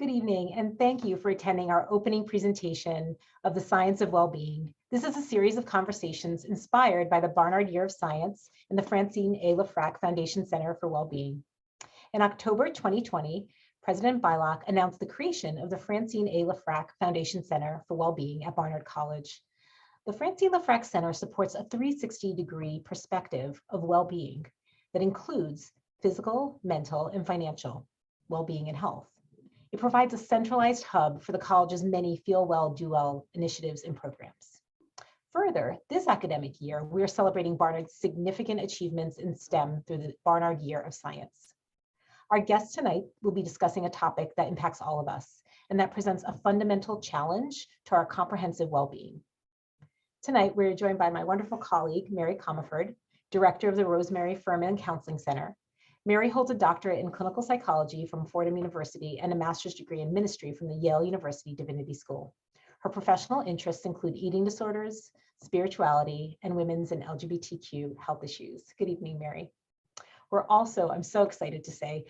Good evening, and thank you for attending our opening presentation of the Science of Wellbeing. This is a series of conversations inspired by the Barnard Year of Science and the Francine A. LeFrak Foundation Center for Wellbeing. In October 2020, President Bylock announced the creation of the Francine A. LeFrak Foundation Center for Wellbeing at Barnard College. The Francine LeFrak Center supports a 360-degree perspective of well-being that includes physical, mental, and financial well-being and health. It provides a centralized hub for the college's many Feel Well, Do Well initiatives and programs. Further, this academic year, we are celebrating Barnard's significant achievements in STEM through the Barnard Year of Science. Our guest tonight will be discussing a topic that impacts all of us and that presents a fundamental challenge to our comprehensive well-being. Tonight, we're joined by my wonderful colleague, Mary Commerford, director of the Rosemary Furman Counseling Center. Mary holds a doctorate in clinical psychology from Fordham University and a master's degree in ministry from the Yale University Divinity School. Her professional interests include eating disorders, spirituality, and women's and LGBTQ health issues. Good evening, Mary. We're also, I'm so excited to say,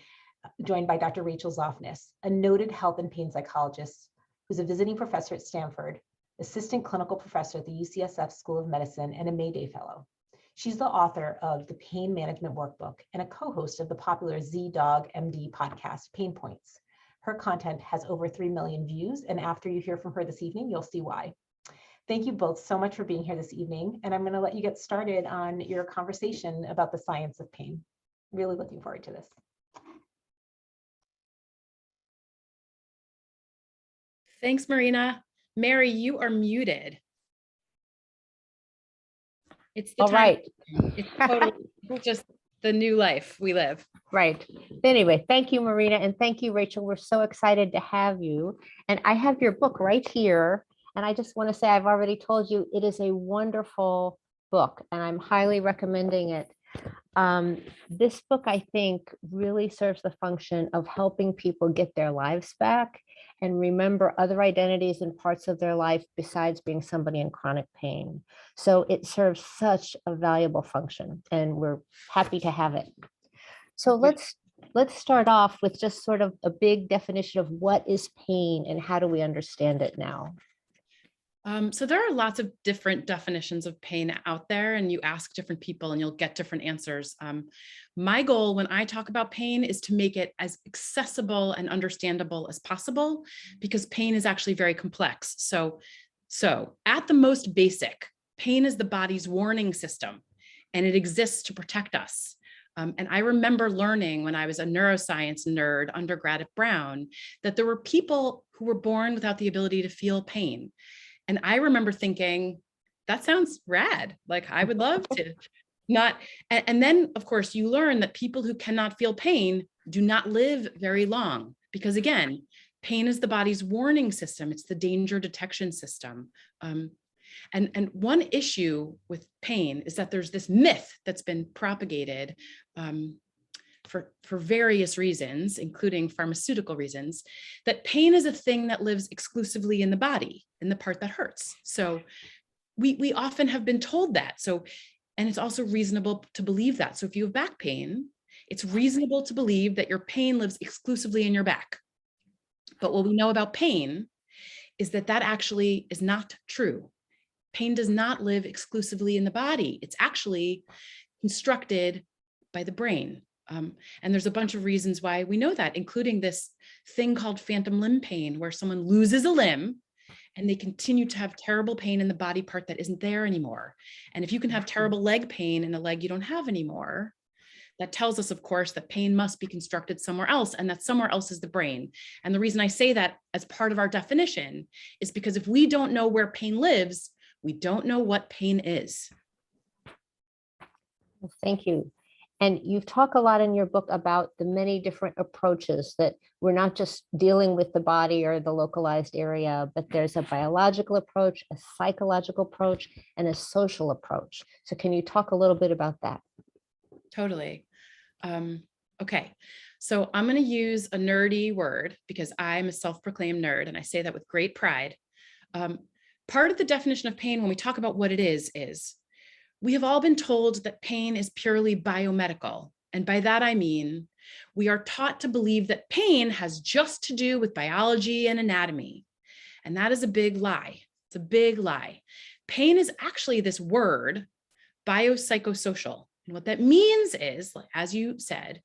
joined by Dr. Rachel Zoffness, a noted health and pain psychologist who's a visiting professor at Stanford, assistant clinical professor at the UCSF School of Medicine, and a Mayday Fellow. She's the author of the Pain Management Workbook and a co-host of the popular Z-Dog MD podcast, Pain Points. Her content has over 3 million views, and after you hear from her this evening, you'll see why. Thank you both so much for being here this evening, and I'm going to let you get started on your conversation about the science of pain. Really looking forward to this. Thanks, Marina. Mary, you are muted. It's the All time. right. It's totally just the new life we live. Right. Anyway, thank you, Marina, and thank you, Rachel. We're so excited to have you. And I have your book right here. And I just want to say, I've already told you, it is a wonderful book, and I'm highly recommending it. This book, I think, really serves the function of helping people get their lives back and remember other identities and parts of their life besides being somebody in chronic pain. So it serves such a valuable function, and we're happy to have it. So let's start off with just sort of a big definition of what is pain and how do we understand it now? So there are lots of different definitions of pain out there, and you ask different people and you'll get different answers. My goal when I talk about pain is to make it as accessible and understandable as possible, because pain is actually very complex. So at the most basic, pain is the body's warning system, and it exists to protect us. And I remember learning when I was a neuroscience nerd undergrad at Brown that there were people who were born without the ability to feel pain. And I remember thinking, that sounds rad. Like, I would love to not. And then, of course, you learn that people who cannot feel pain do not live very long, because again, pain is the body's warning system. It's the danger detection system. And one issue with pain is that there's this myth that's been propagated for various reasons, including pharmaceutical reasons, that pain is a thing that lives exclusively in the body, in the part that hurts. So we often have been told that. So, and it's also reasonable to believe that. So if you have back pain, it's reasonable to believe that your pain lives exclusively in your back. But what we know about pain is that that actually is not true. Pain does not live exclusively in the body. It's actually constructed by the brain. And there's a bunch of reasons why we know that, including this thing called phantom limb pain, where someone loses a limb and they continue to have terrible pain in the body part that isn't there anymore. And if you can have terrible leg pain in a leg you don't have anymore, that tells us, of course, that pain must be constructed somewhere else, and that somewhere else is the brain. And the reason I say that as part of our definition is because if we don't know where pain lives, we don't know what pain is. Thank you. And you talk a lot in your book about the many different approaches, that we're not just dealing with the body or the localized area, but there's a biological approach, a psychological approach, and a social approach. So can you talk a little bit about that? Totally. Okay. So I'm going to use a nerdy word because I'm a self-proclaimed nerd, and I say that with great pride. Part of the definition of pain, when we talk about what it is we have all been told that pain is purely biomedical, And by that, I mean, we are taught to believe that pain has just to do with biology and anatomy. And that is a big lie. It's a big lie. Pain is actually this word, biopsychosocial. And what that means is, as you said,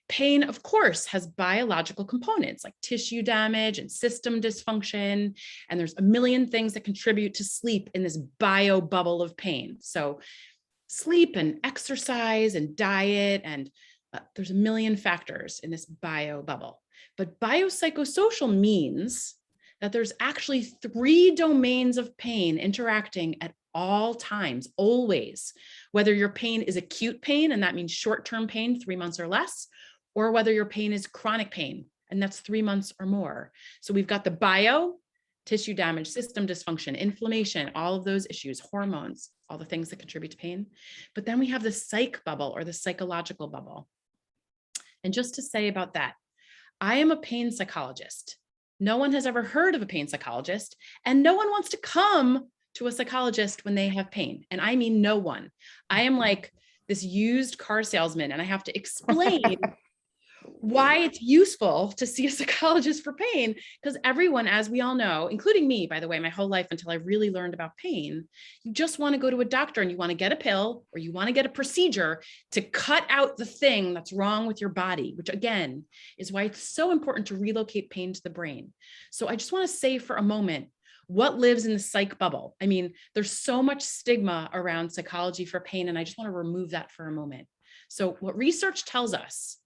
pain, of course, has biological components like tissue damage and system dysfunction. And there's a million things that contribute to sleep in this bio bubble of pain. So sleep and exercise and diet, and there's a million factors in this bio bubble. But biopsychosocial means that there's actually 3 domains of pain interacting at all times, always, whether your pain is acute pain, and that means short-term pain, 3 months or less, or whether your pain is chronic pain, and that's 3 months or more. So we've got the bio, tissue damage, system dysfunction, inflammation, all of those issues, hormones, all the things that contribute to pain. But then we have the psych bubble, or the psychological bubble. And just to say about that, I am a pain psychologist. No one has ever heard of a pain psychologist, and no one wants to come to a psychologist when they have pain. And I mean no one. I am like this used car salesman, and I have to explain why it's useful to see a psychologist for pain, because everyone, as we all know, including me, by the way, my whole life until I really learned about pain, you just want to go to a doctor and you want to get a pill, or you want to get a procedure to cut out the thing that's wrong with your body, which again is why it's so important to relocate pain to the brain. So I just want to say for a moment, what lives in the psych bubble? I mean, there's so much stigma around psychology for pain, and I just want to remove that for a moment. So what research tells us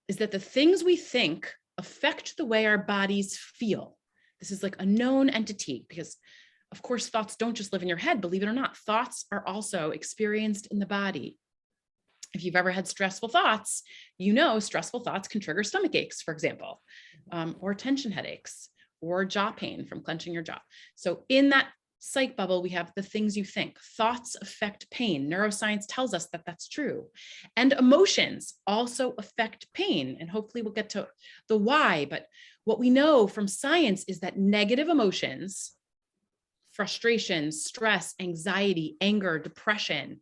is that the things we think affect the way our bodies feel. This is like a known entity, because of course, thoughts don't just live in your head, believe it or not. Thoughts are also experienced in the body. If you've ever had stressful thoughts, you know stressful thoughts can trigger stomach aches, for example, or tension headaches, or jaw pain from clenching your jaw. So in that psych bubble, we have the things you think. Thoughts affect pain. Neuroscience tells us that that's true. And emotions also affect pain. And hopefully we'll get to the why. But what we know from science is that negative emotions, frustration, stress, anxiety, anger, depression,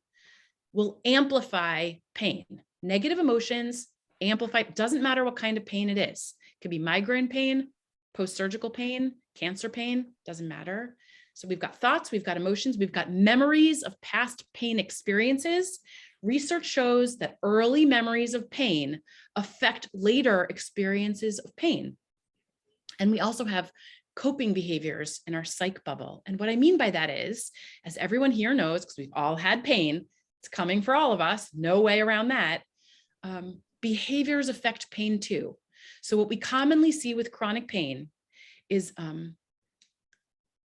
will amplify pain. Negative emotions amplify, doesn't matter what kind of pain it is. It could be migraine pain, post-surgical pain, cancer pain, doesn't matter. So we've got thoughts, we've got emotions, we've got memories of past pain experiences. Research shows that early memories of pain affect later experiences of pain. And we also have coping behaviors in our psych bubble. And what I mean by that is, as everyone here knows, because we've all had pain, it's coming for all of us, no way around that, behaviors affect pain too. So what we commonly see with chronic pain is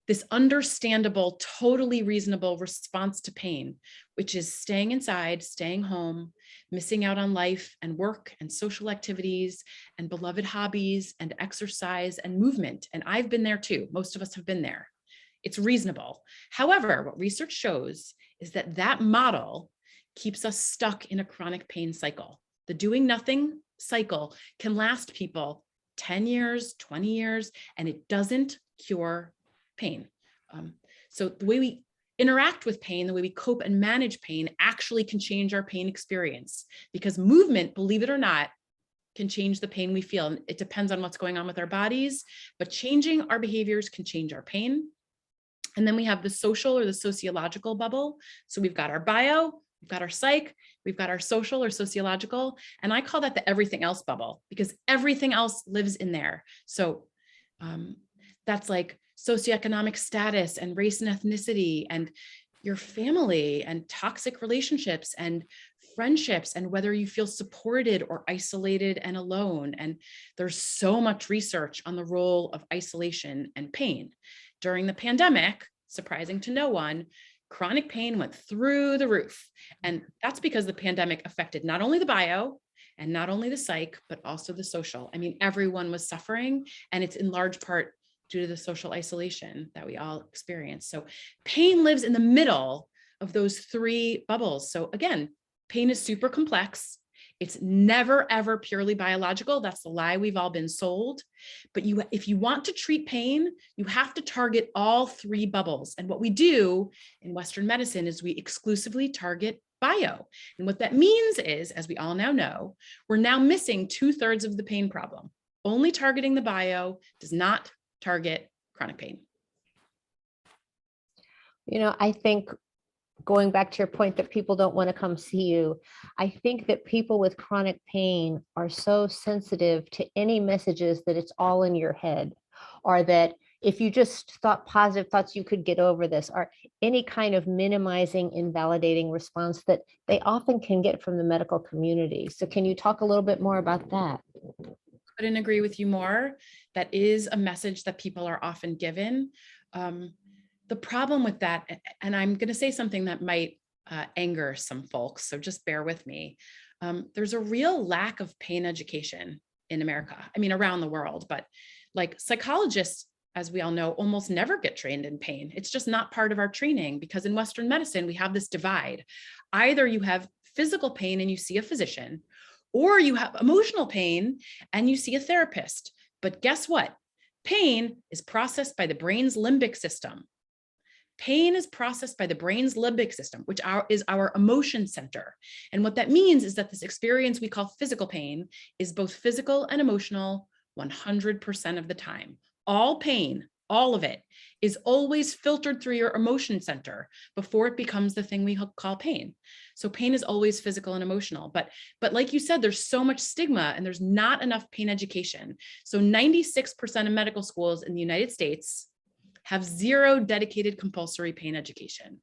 this understandable, totally reasonable response to pain, which is staying inside, staying home, missing out on life and work and social activities and beloved hobbies and exercise and movement. And I've been there too. Most of us have been there. It's reasonable. However, what research shows is that that model keeps us stuck in a chronic pain cycle. The doing nothing cycle can last people 10 years, 20 years, and it doesn't cure pain. So the way we interact with pain, the way we cope and manage pain actually can change our pain experience, because movement, believe it or not, can change the pain we feel. And it depends on what's going on with our bodies, but changing our behaviors can change our pain. And then we have the social or the sociological bubble. So we've got our bio, we've got our psych, we've got our social or sociological, and I call that the everything else bubble, because everything else lives in there. So that's like socioeconomic status and race and ethnicity and your family and toxic relationships and friendships and whether you feel supported or isolated and alone. And there's so much research on the role of isolation and pain. During the pandemic, surprising to no one, chronic pain went through the roof. And that's because the pandemic affected not only the bio and not only the psych, but also the social. I mean, everyone was suffering, and it's in large part due to the social isolation that we all experience. So pain lives in the middle of those 3 bubbles. So again, pain is super complex. It's never, ever purely biological. That's the lie we've all been sold. But if you want to treat pain, you have to target all 3 bubbles. And what we do in Western medicine is we exclusively target bio. And what that means is, as we all now know, we're now missing 2/3 of the pain problem. Only targeting the bio does not target chronic pain. You know, I think going back to your point that people don't want to come see you, I think that people with chronic pain are so sensitive to any messages that it's all in your head, or that if you just thought positive thoughts, you could get over this, or any kind of minimizing, invalidating response that they often can get from the medical community. So can you talk a little bit more about that? Couldn't agree with you more. That is a message that people are often given. The problem with that, and I'm going to say something that might anger some folks, so just bear with me. There's a real lack of pain education in America. I mean, around the world, but like psychologists, as we all know, almost never get trained in pain. It's just not part of our training, because in Western medicine, we have this divide. Either you have physical pain and you see a physician, or you have emotional pain and you see a therapist. But guess what? Pain is processed by the brain's limbic system. Pain is processed by the brain's limbic system, which is our emotion center. And what that means is that this experience we call physical pain is both physical and emotional 100% of the time. All pain, all of it, is always filtered through your emotion center before it becomes the thing we call pain. So pain is always physical and emotional. But like you said, there's so much stigma and there's not enough pain education. So 96% of medical schools in the United States have 0 dedicated compulsory pain education.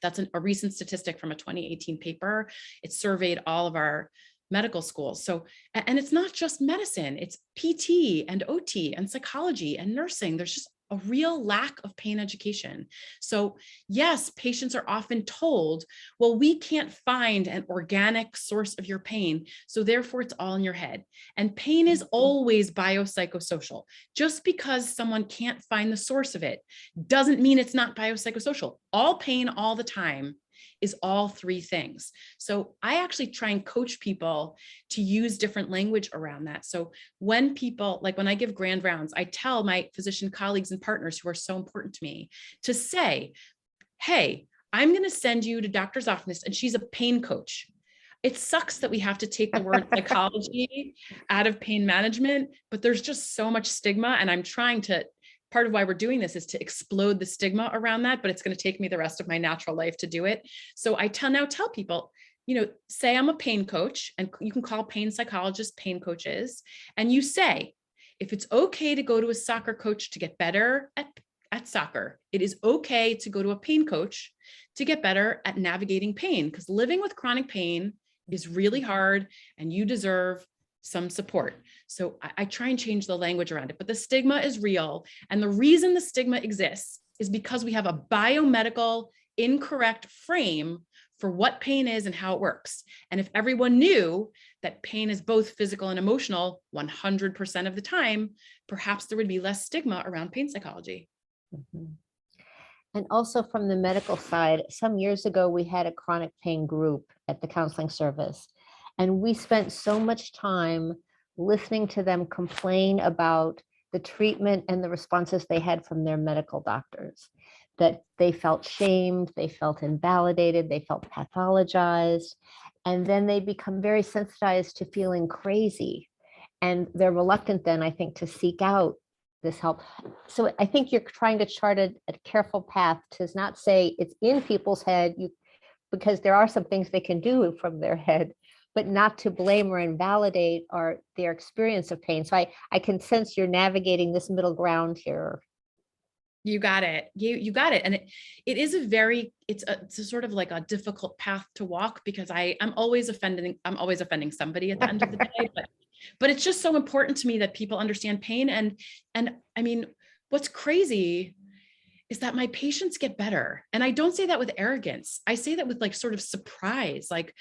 That's a recent statistic from a 2018 paper. It surveyed all of our medical schools. So, and it's not just medicine, it's PT and OT and psychology and nursing. There's just a real lack of pain education. So yes, patients are often told, well, we can't find an organic source of your pain, so therefore it's all in your head. And pain is always biopsychosocial. Just because someone can't find the source of it doesn't mean it's not biopsychosocial. All pain all the time is all 3 things. So I actually try and coach people to use different language around that. So when people, like when I give grand rounds, I tell my physician colleagues and partners who are so important to me to say, hey, I'm going to send you to Dr. Zoffness and she's a pain coach. It sucks that we have to take the word psychology out of pain management, but there's just so much stigma, and I'm trying to, part of why we're doing this is to explode the stigma around that, but it's going to take me the rest of my natural life to do it. So I now tell people, you know, say I'm a pain coach, and you can call pain psychologists pain coaches. And you say, if it's okay to go to a soccer coach to get better at soccer, it is okay to go to a pain coach to get better at navigating pain, because living with chronic pain is really hard and you deserve some support. So I try and change the language around it, but the stigma is real. And the reason the stigma exists is because we have a biomedical incorrect frame for what pain is and how it works. And if everyone knew that pain is both physical and emotional 100% of the time, perhaps there would be less stigma around pain psychology. Mm-hmm. And also from the medical side, some years ago, we had a chronic pain group at the counseling service. And we spent so much time listening to them complain about the treatment and the responses they had from their medical doctors, that they felt shamed, they felt invalidated, they felt pathologized, and then they become very sensitized to feeling crazy. And they're reluctant then, I think, to seek out this help. So I think you're trying to chart a careful path to not say it's in people's head, because there are some things they can do from their head, but not to blame or invalidate their experience of pain. So I can sense you're navigating this middle ground here. You got it. You got it. And it is it's a sort of like a difficult path to walk, because I'm always offending somebody at the end of the day, but it's just so important to me that people understand pain. And I mean, what's crazy is that my patients get better. And I don't say that with arrogance. I say that with like sort of surprise. Like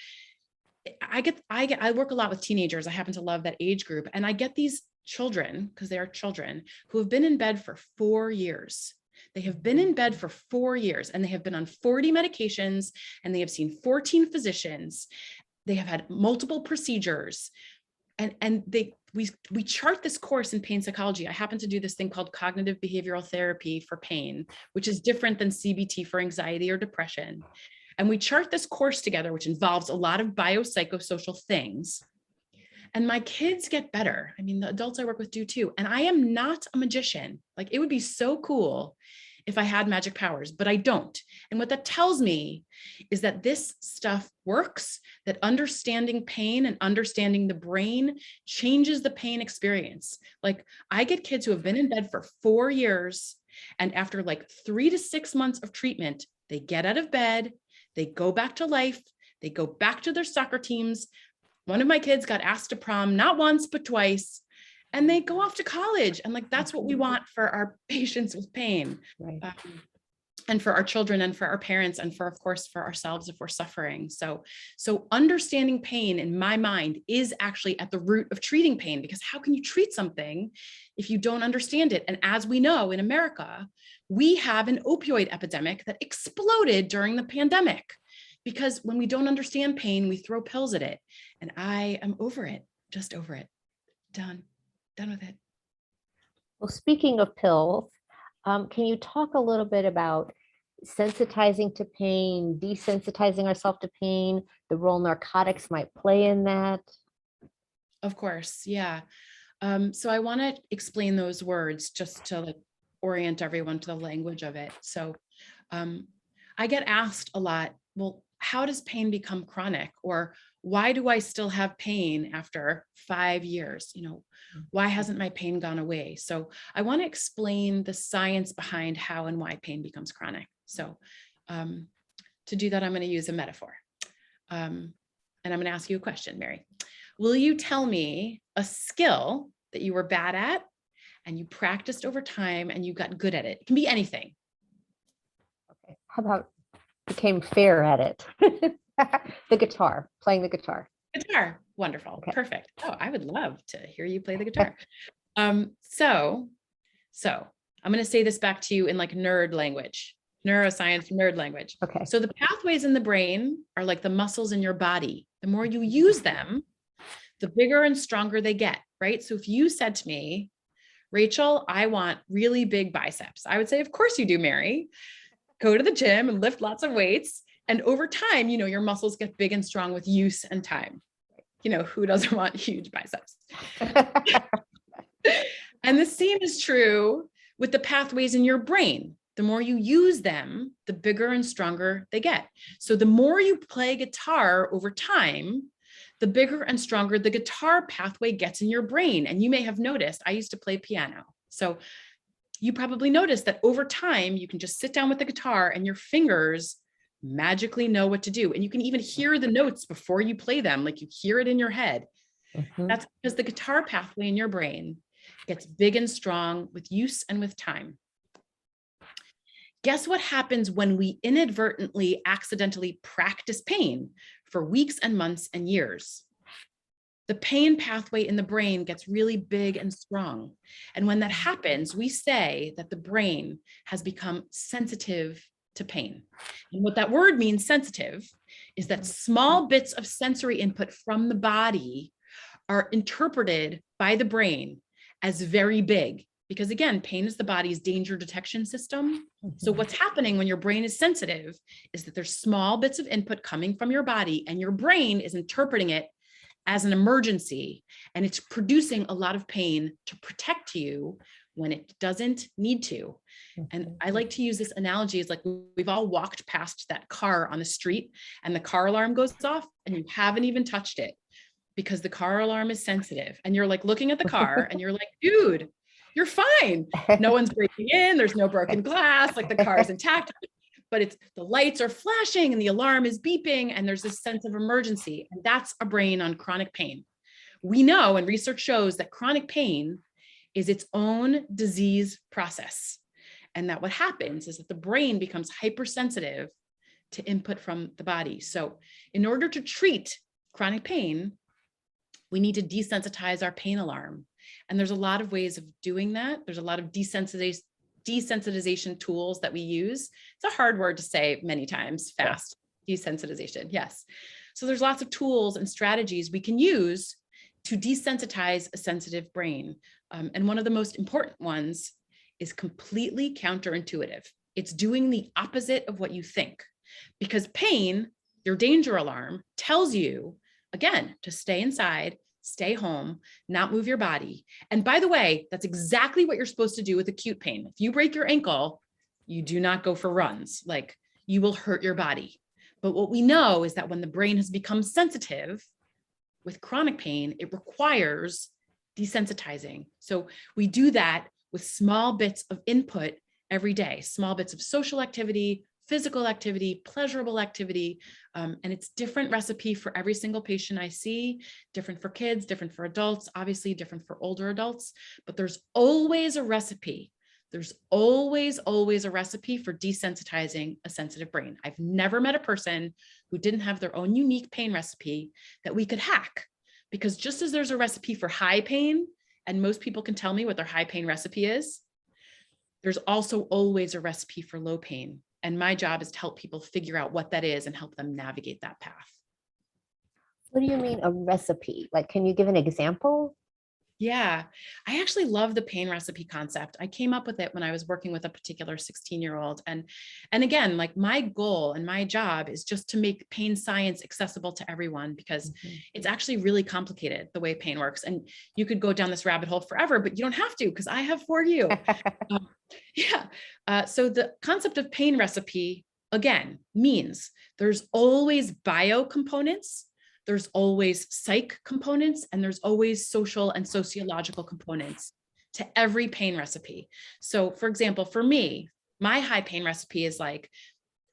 I work a lot with teenagers. I happen to love that age group. And I get these children, because they are children, who have been in bed for 4 years. They have been in bed for 4 years, and they have been on 40 medications, and they have seen 14 physicians. They have had multiple procedures. And we chart this course in pain psychology. I happen to do this thing called cognitive behavioral therapy for pain, which is different than CBT for anxiety or depression. And we chart this course together, which involves a lot of biopsychosocial things. And my kids get better. I mean, the adults I work with do too. And I am not a magician. Like, it would be so cool if I had magic powers, but I don't. And what that tells me is that this stuff works, that understanding pain and understanding the brain changes the pain experience. Like, I get kids who have been in bed for 4 years, and after like 3 to 6 months of treatment, they get out of bed, they go back to life, they go back to their soccer teams. One of my kids got asked to prom, not once, but twice, and they go off to college. And like, that's what we want for our patients with pain, Right. And for our children and for our parents, and for, of course, for ourselves if we're suffering. So understanding pain, in my mind, is actually at the root of treating pain, because how can you treat something if you don't understand it? And as we know, in America, we have an opioid epidemic that exploded during the pandemic, because when we don't understand pain, we throw pills at it. And I am over it, just over it. Done with it. Well, speaking of pills, can you talk a little bit about sensitizing to pain, desensitizing ourselves to pain, the role narcotics might play in that? Of course, yeah. So I want to explain those words just to like orient everyone to the language of it. So I get asked a lot, well, how does pain become chronic? Or why do I still have pain after 5 years? You know, why hasn't my pain gone away? So I want to explain the science behind how and why pain becomes chronic. So to do that, I'm going to use a metaphor. And I'm going to ask you a question, Mary. Will you tell me a skill that you were bad at and you practiced over time and you got good at it? It can be anything. Okay. How about became fair at it? The guitar, playing the guitar. Guitar, wonderful, Okay. perfect. Oh, I would love to hear you play the guitar. So I'm going to say this back to you in like nerd language, neuroscience nerd language. Okay. So the pathways in the brain are like the muscles in your body. The more you use them, the bigger and stronger they get, right? So if you said to me, Rachel, I want really big biceps, I would say, of course you do, Mary. Go to the gym and lift lots of weights. And over time, you know, your muscles get big and strong with use and time. You know, who doesn't want huge biceps? And the same is true with the pathways in your brain. The more you use them, the bigger and stronger they get. So the more you play guitar over time, the bigger and stronger the guitar pathway gets in your brain. And you may have noticed, I used to play piano. So you probably noticed that over time, you can just sit down with the guitar and your fingers magically know what to do. And you can even hear the notes before you play them, like you hear it in your head. Mhm. That's because the guitar pathway in your brain gets big and strong with use and with time. Guess what happens when we inadvertently, accidentally practice pain for weeks and months and years? The pain pathway in the brain gets really big and strong. And when that happens, we say that the brain has become sensitive to pain. And what that word means, sensitive, is that small bits of sensory input from the body are interpreted by the brain as very big. Because again, pain is the body's danger detection system. So what's happening when your brain is sensitive is that there's small bits of input coming from your body and your brain is interpreting it as an emergency, and it's producing a lot of pain to protect you when it doesn't need to. And I like to use this analogy as like, we've all walked past that car on the street and the car alarm goes off and you haven't even touched it because the car alarm is sensitive. And you're like looking at the car and you're like, dude, you're fine. No one's breaking in. There's no broken glass. Like the car is intact, but it's the lights are flashing and the alarm is beeping and there's this sense of emergency. And that's a brain on chronic pain. We know, and research shows, that chronic pain is its own disease process. And that what happens is that the brain becomes hypersensitive to input from the body. So in order to treat chronic pain, we need to desensitize our pain alarm. And there's a lot of ways of doing that. There's a lot of desensitization tools that we use. It's a hard word to say many times fast. Desensitization, yes. So there's lots of tools and strategies we can use to desensitize a sensitive brain. And one of the most important ones is completely counterintuitive. It's doing the opposite of what you think. because pain, your danger alarm, tells you, again, to stay inside, stay home, not move your body. And by the way, that's exactly what you're supposed to do with acute pain. If you break your ankle, you do not go for runs. Like, you will hurt your body. But what we know is that when the brain has become sensitive with chronic pain, it requires desensitizing. So we do that with small bits of input every day, small bits of social activity, physical activity, pleasurable activity. And it's different recipe for every single patient I see, different for kids, different for adults, obviously different for older adults, but there's always a recipe. There's always a recipe for desensitizing a sensitive brain. I've never met a person who didn't have their own unique pain recipe that we could hack, because just as there's a recipe for high pain, and most people can tell me what their high pain recipe is, there's also always a recipe for low pain. And my job is to help people figure out what that is and help them navigate that path. What do you mean a recipe? Like, can you give an example? Yeah, I actually love the pain recipe concept. I came up with it when I was working with a particular 16-year-old. And again, like, my goal and my job is just to make pain science accessible to everyone, because it's actually really complicated the way pain works. And you could go down this rabbit hole forever, but you don't have to, because I have for you. So the concept of pain recipe, again, means there's always bio components, there's always psych components, and there's always social and sociological components to every pain recipe. So for example, for me, my high pain recipe is like,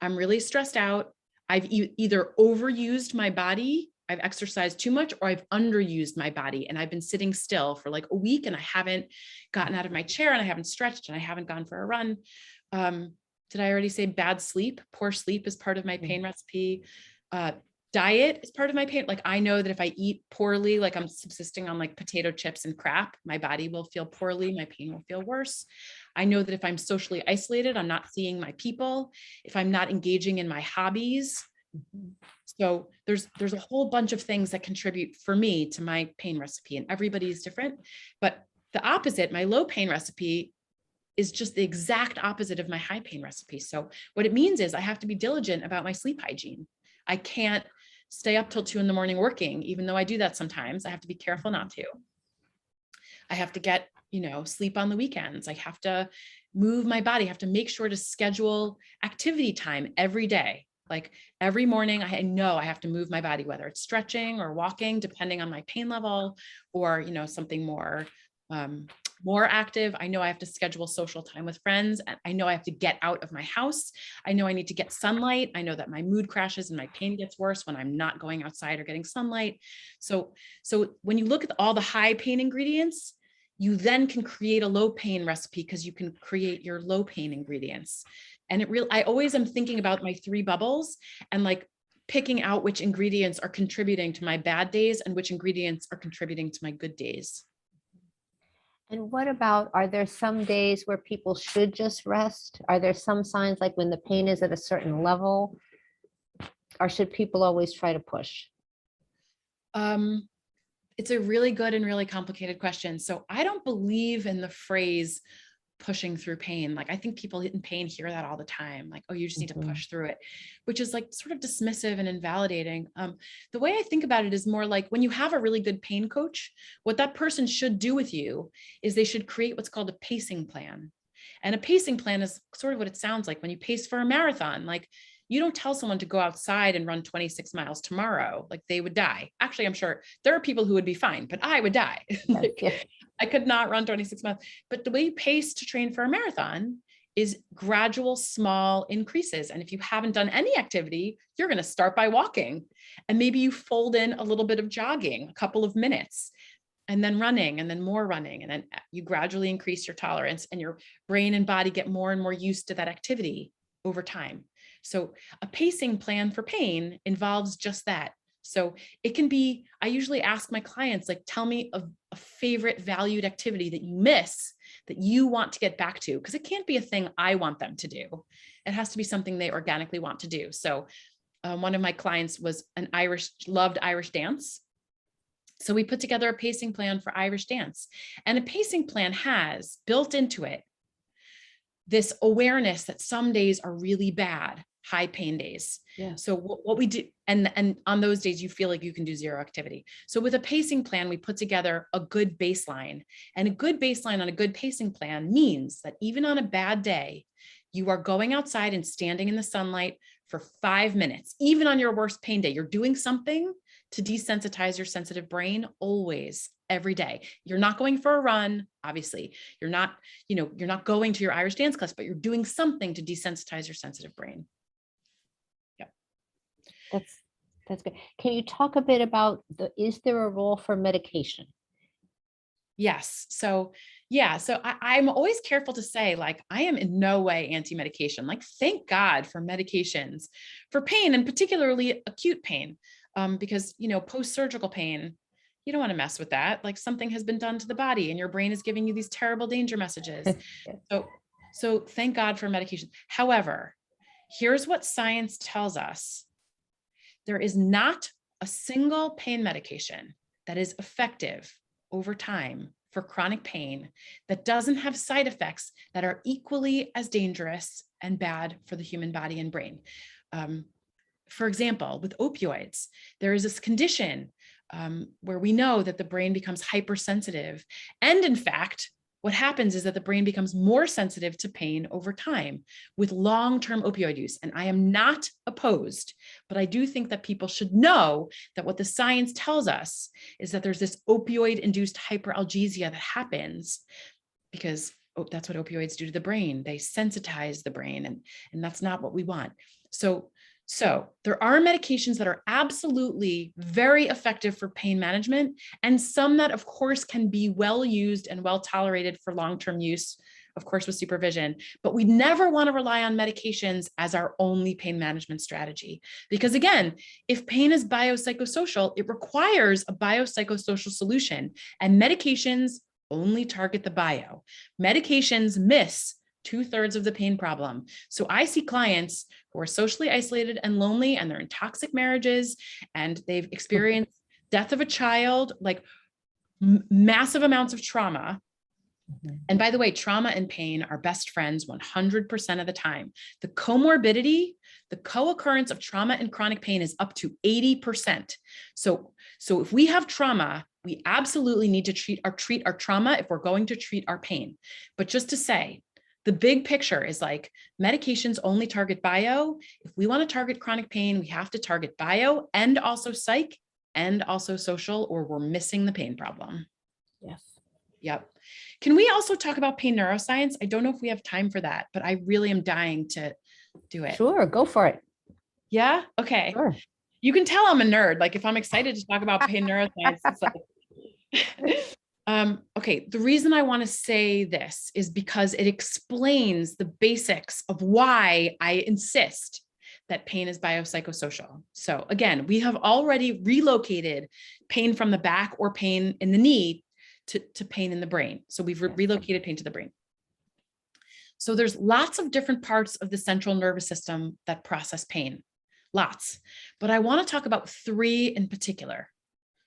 I'm really stressed out. I've either overused my body, I've exercised too much, or I've underused my body, and I've been sitting still for like a week, and I haven't gotten out of my chair, and I haven't stretched, and I haven't gone for a run. Did I already say bad sleep? Poor sleep is part of my pain recipe. Diet is part of my pain. Like, I know that if I eat poorly, like I'm subsisting on like potato chips and crap, my body will feel poorly, my pain will feel worse. I know that if I'm socially isolated, I'm not seeing my people, if I'm not engaging in my hobbies. So there's a whole bunch of things that contribute for me to my pain recipe, and everybody is different. But the opposite, my low pain recipe, is just the exact opposite of my high pain recipe. So what it means is I have to be diligent about my sleep hygiene. I can't stay up till 2 a.m. working, even though I do that sometimes. I have to be careful not to. I have to get, sleep on the weekends. I have to move my body. I have to make sure to schedule activity time every day. Like, every morning, I know I have to move my body, whether it's stretching or walking, depending on my pain level, or, something more active. I know I have to schedule social time with friends. And I know I have to get out of my house. I know I need to get sunlight. I know that my mood crashes and my pain gets worse when I'm not going outside or getting sunlight. So when you look at all the high pain ingredients, you then can create a low pain recipe, because you can create your low pain ingredients. And I always am thinking about my 3 bubbles and like picking out which ingredients are contributing to my bad days and which ingredients are contributing to my good days. And what about, are there some days where people should just rest? Are there some signs, like when the pain is at a certain level, or should people always try to push? It's a really good and really complicated question. So I don't believe in the phrase pushing through pain. Like, I think people in pain hear that all the time. Like, oh, you just need to push through it, which is like sort of dismissive and invalidating. The way I think about it is more like, when you have a really good pain coach, what that person should do with you is they should create what's called a pacing plan. And a pacing plan is sort of what it sounds like when you pace for a marathon. Like, you don't tell someone to go outside and run 26 miles tomorrow, like they would die. Actually, I'm sure there are people who would be fine, but I would die. I could not run 26 miles. But the way you pace to train for a marathon is gradual, small increases. And if you haven't done any activity, you're going to start by walking. And maybe you fold in a little bit of jogging, a couple of minutes, and then running, and then more running. And then you gradually increase your tolerance, and your brain and body get more and more used to that activity over time. So a pacing plan for pain involves just that. So it can be, I usually ask my clients, like, tell me a favorite valued activity that you miss that you want to get back to, because it can't be a thing I want them to do. It has to be something they organically want to do. So one of my clients was loved Irish dance. So we put together a pacing plan for Irish dance, and a pacing plan has built into it this awareness that some days are really bad. high pain days. Yeah. So what we do, and on those days you feel like you can do zero activity. So with a pacing plan, we put together a good baseline, and a good baseline on a good pacing plan means that even on a bad day, you are going outside and standing in the sunlight for 5 minutes. Even on your worst pain day, you're doing something to desensitize your sensitive brain always, every day. You're not going for a run, obviously. You're not going to your Irish dance class, but you're doing something to desensitize your sensitive brain. That's good. Can you talk a bit about is there a role for medication? Yes. So yeah. So I'm always careful to say, like, I am in no way anti-medication. Like, thank God for medications for pain, and particularly acute pain, because, post-surgical pain, you don't want to mess with that. Like, something has been done to the body and your brain is giving you these terrible danger messages. So thank God for medication. However, here's what science tells us. There is not a single pain medication that is effective over time for chronic pain that doesn't have side effects that are equally as dangerous and bad for the human body and brain. For example, with opioids, there is this condition where we know that the brain becomes hypersensitive. And in fact, what happens is that the brain becomes more sensitive to pain over time with long-term opioid use. And I am not opposed, but I do think that people should know that what the science tells us is that there's this opioid-induced hyperalgesia that happens because that's what opioids do to the brain. They sensitize the brain, and that's not what we want. So there are medications that are absolutely very effective for pain management, and some that, of course, can be well used and well tolerated for long-term use, of course, with supervision. But we never want to rely on medications as our only pain management strategy. Because again, if pain is biopsychosocial, it requires a biopsychosocial solution, and medications only target the bio. Medications miss 2/3 of the pain problem. So I see clients who are socially isolated and lonely, and they're in toxic marriages, and they've experienced death of a child, like massive amounts of trauma. And by the way, trauma and pain are best friends 100% of the time. The comorbidity, the co-occurrence of trauma and chronic pain is up to 80%. So if we have trauma, we absolutely need to treat our trauma if we're going to treat our pain. But just to say, the big picture is like medications only target bio. If we want to target chronic pain, we have to target bio and also psych and also social, or we're missing the pain problem. Yes. Yep. Can we also talk about pain neuroscience? I don't know if we have time for that, but I really am dying to do it. Sure, go for it. Yeah. Okay. Sure. You can tell I'm a nerd. Like, if I'm excited to talk about pain neuroscience, it's like, okay, the reason I want to say this is because it explains the basics of why I insist that pain is biopsychosocial. So again, we have already relocated pain from the back or pain in the knee to pain in the brain. So we've relocated pain to the brain. So there's lots of different parts of the central nervous system that process pain, lots, but I want to talk about 3 in particular.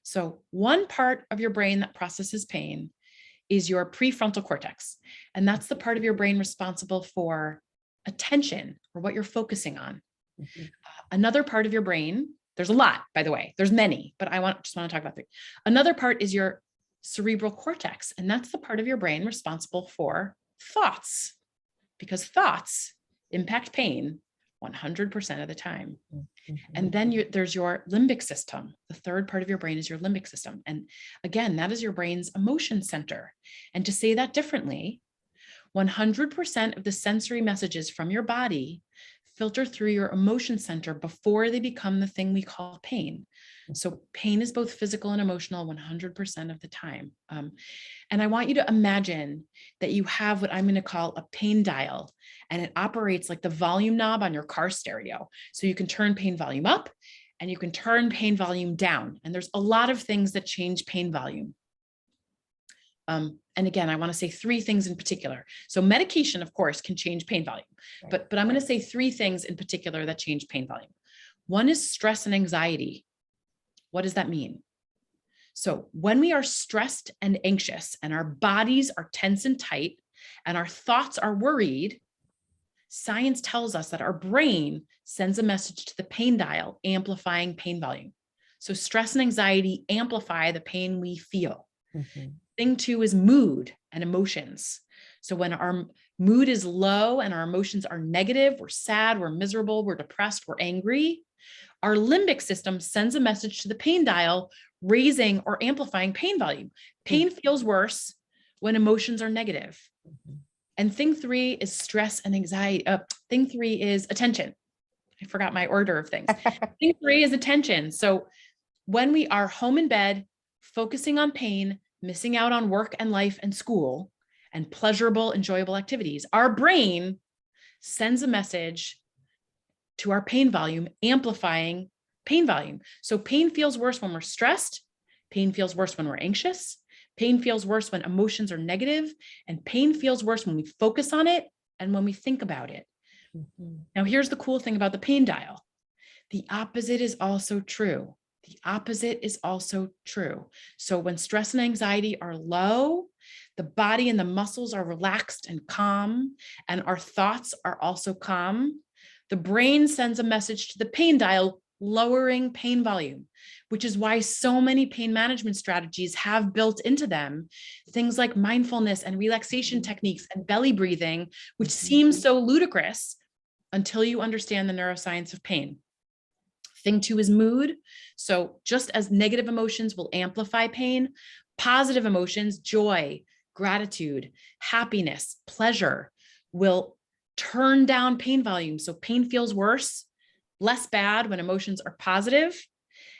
So one part of your brain that processes pain is your prefrontal cortex. And that's the part of your brain responsible for attention, or what you're focusing on. Another part of your brain, there's a lot, by the way, there's many, but just want to talk about 3. Another part is your cerebral cortex. And that's the part of your brain responsible for thoughts, because thoughts impact pain 100% of the time. And then there's your limbic system. The third part of your brain is your limbic system. And again, that is your brain's emotion center. And to say that differently, 100% of the sensory messages from your body filter through your emotion center before they become the thing we call pain. So pain is both physical and emotional 100% of the time. And I want you to imagine that you have what I'm going to call a pain dial, and it operates like the volume knob on your car stereo. So you can turn pain volume up and you can turn pain volume down. And there's a lot of things that change pain volume. And again, I want to say 3 things in particular. So medication, of course, can change pain volume, but I'm going to say 3 things in particular that change pain volume. One is stress and anxiety. What does that mean? So when we are stressed and anxious and our bodies are tense and tight and our thoughts are worried, science tells us that our brain sends a message to the pain dial, amplifying pain volume. So stress and anxiety amplify the pain we feel. Thing two is mood and emotions. So when our mood is low and our emotions are negative, we're sad, we're miserable, we're depressed, we're angry, our limbic system sends a message to the pain dial, raising or amplifying pain volume. Pain feels worse when emotions are negative. And thing three is stress and anxiety. Thing three is attention. I forgot my order of things. Thing three is attention. So when we are home in bed, focusing on pain, missing out on work and life and school and pleasurable, enjoyable activities, our brain sends a message to our pain volume, amplifying pain volume. So pain feels worse when we're stressed. Pain feels worse when we're anxious. Pain feels worse when emotions are negative, and pain feels worse when we focus on it and when we think about it. Now, here's the cool thing about the pain dial. The opposite is also true. The opposite is also true. So when stress and anxiety are low, the body and the muscles are relaxed and calm, and our thoughts are also calm. The brain sends a message to the pain dial, lowering pain volume, which is why so many pain management strategies have built into them things like mindfulness and relaxation techniques and belly breathing, which seems so ludicrous until you understand the neuroscience of pain. Thing two is mood. So just as negative emotions will amplify pain, positive emotions, joy, gratitude, happiness, pleasure will turn down pain volume. So pain feels worse, less bad when emotions are positive.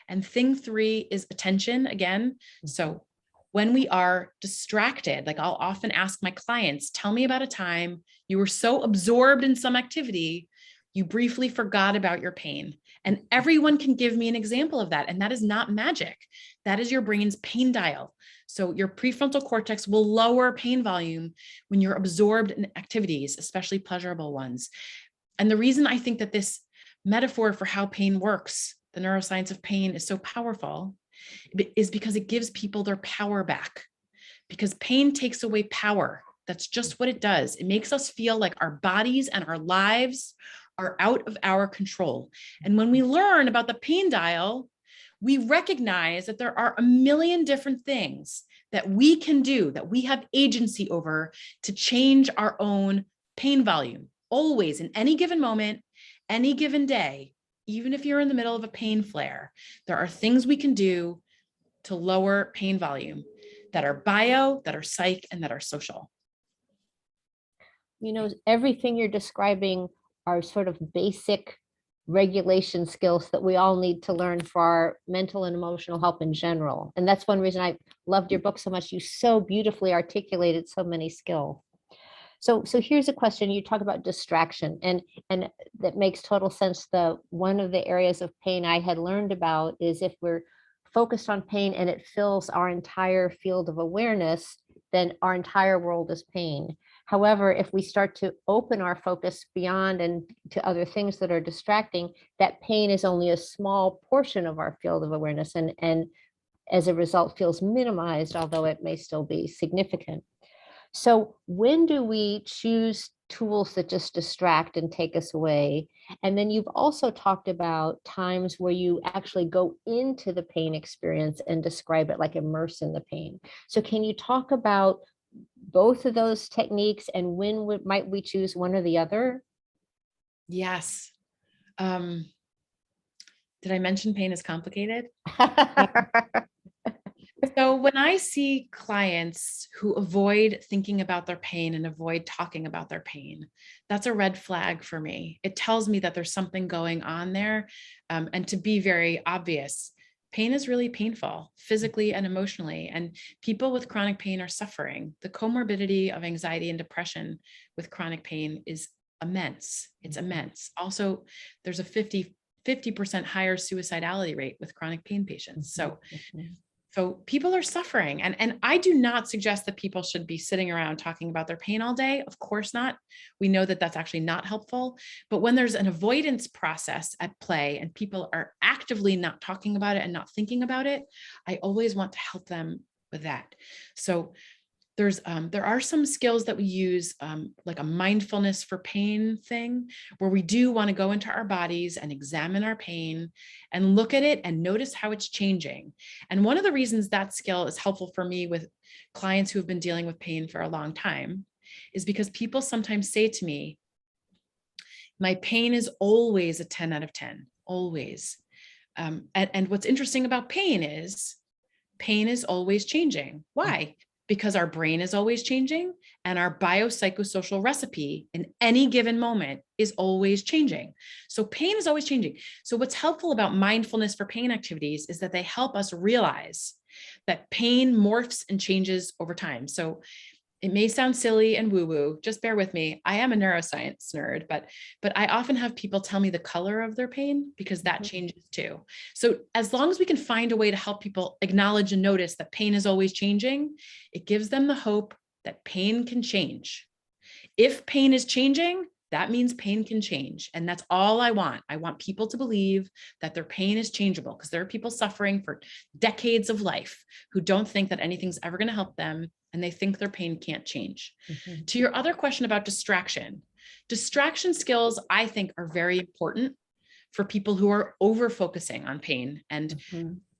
And thing three is attention again. So when we are distracted, like I'll often ask my clients, tell me about a time you were so absorbed in some activity, you briefly forgot about your pain. And everyone can give me an example of that. And that is not magic. That is your brain's pain dial. So your prefrontal cortex will lower pain volume when you're absorbed in activities, especially pleasurable ones. And the reason I think that this metaphor for how pain works, the neuroscience of pain, is so powerful is because it gives people their power back. Because pain takes away power. That's just what it does. It makes us feel like our bodies and our lives are out of our control. And when we learn about the pain dial, we recognize that there are a million different things that we can do, that we have agency over to change our own pain volume. Always, in any given moment, any given day, even if you're in the middle of a pain flare, there are things we can do to lower pain volume that are bio, that are psych, and that are social. You know, everything you're describing are sort of basic regulation skills that we all need to learn for our mental and emotional health in general. And that's one reason I loved your book so much. You so beautifully articulated so many skills. So here's a question. You talk about distraction, and that makes total sense. One of the areas of pain I had learned about is if we're focused on pain and it fills our entire field of awareness, then our entire world is pain. However, if we start to open our focus beyond and to other things that are distracting, that pain is only a small portion of our field of awareness, and as a result feels minimized, although it may still be significant. So when do we choose tools that just distract and take us away? And then you've also talked about times where you actually go into the pain experience and describe it, like immerse in the pain. So can you talk about both of those techniques and when might we choose one or the other? Yes. Did I mention pain is complicated? So when I see clients who avoid thinking about their pain and avoid talking about their pain, that's a red flag for me. It tells me that there's something going on there. And to be very obvious, pain is really painful, physically and emotionally, and people with chronic pain are suffering. The comorbidity of anxiety and depression with chronic pain is immense. It's immense. Also, there's a 50% higher suicidality rate with chronic pain patients. So people are suffering. And I do not suggest that people should be sitting around talking about their pain all day. Of course not. We know that that's actually not helpful. But when there's an avoidance process at play and people are actively not talking about it and not thinking about it, I always want to help them with that. So there are some skills that we use, like a mindfulness for pain thing, where we do want to go into our bodies and examine our pain and look at it and notice how it's changing. And one of the reasons that skill is helpful for me with clients who have been dealing with pain for a long time is because people sometimes say to me, my pain is always a 10 out of 10, always. And what's interesting about pain is always changing. Why? Because our brain is always changing and our biopsychosocial recipe in any given moment is always changing. So pain is always changing. So what's helpful about mindfulness for pain activities is that they help us realize that pain morphs and changes over time. So it may sound silly and woo-woo, just bear with me. I am a neuroscience nerd, but I often have people tell me the color of their pain because that changes too. So as long as we can find a way to help people acknowledge and notice that pain is always changing, it gives them the hope that pain can change. If pain is changing, that means pain can change. And that's all I want. I want people to believe that their pain is changeable, because there are people suffering for decades of life who don't think that anything's ever going to help them, and they think their pain can't change. To your other question about distraction skills, I think, are very important for people who are over focusing on pain. And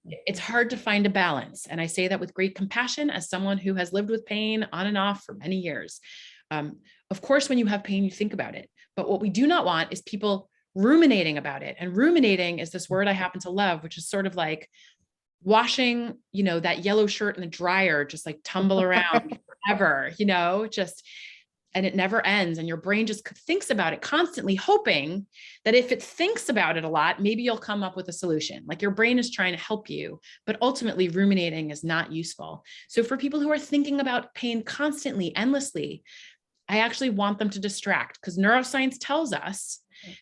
it's hard to find a balance. And I say that with great compassion as someone who has lived with pain on and off for many years. Of course, when you have pain, you think about it. But what we do not want is people ruminating about it. And ruminating is this word I happen to love, which is sort of like washing, that yellow shirt in the dryer, just like tumble around forever, and it never ends. And your brain just thinks about it constantly, hoping that if it thinks about it a lot, maybe you'll come up with a solution. Like your brain is trying to help you, but ultimately ruminating is not useful. So for people who are thinking about pain constantly, endlessly, I actually want them to distract, because neuroscience tells us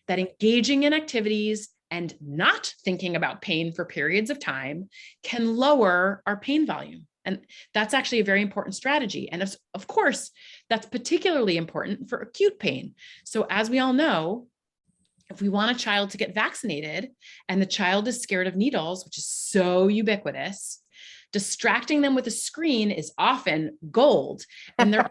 that engaging in activities and not thinking about pain for periods of time can lower our pain volume. And that's actually a very important strategy. And of course, that's particularly important for acute pain. So as we all know, if we want a child to get vaccinated and the child is scared of needles, which is so ubiquitous, distracting them with a screen is often gold. And they're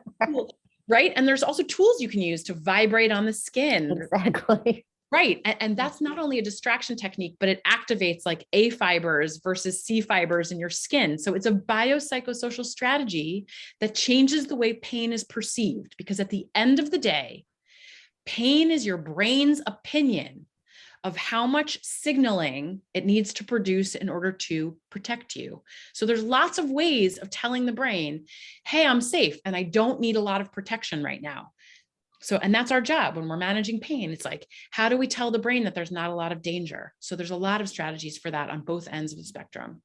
right. And there's also tools you can use to vibrate on the skin. Exactly. Right. And that's not only a distraction technique, but it activates like A fibers versus C fibers in your skin. So it's a biopsychosocial strategy that changes the way pain is perceived, because at the end of the day, pain is your brain's opinion of how much signaling it needs to produce in order to protect you. So there's lots of ways of telling the brain, hey, I'm safe and I don't need a lot of protection right now. So, and that's our job when we're managing pain. It's like, how do we tell the brain that there's not a lot of danger? So there's a lot of strategies for that on both ends of the spectrum.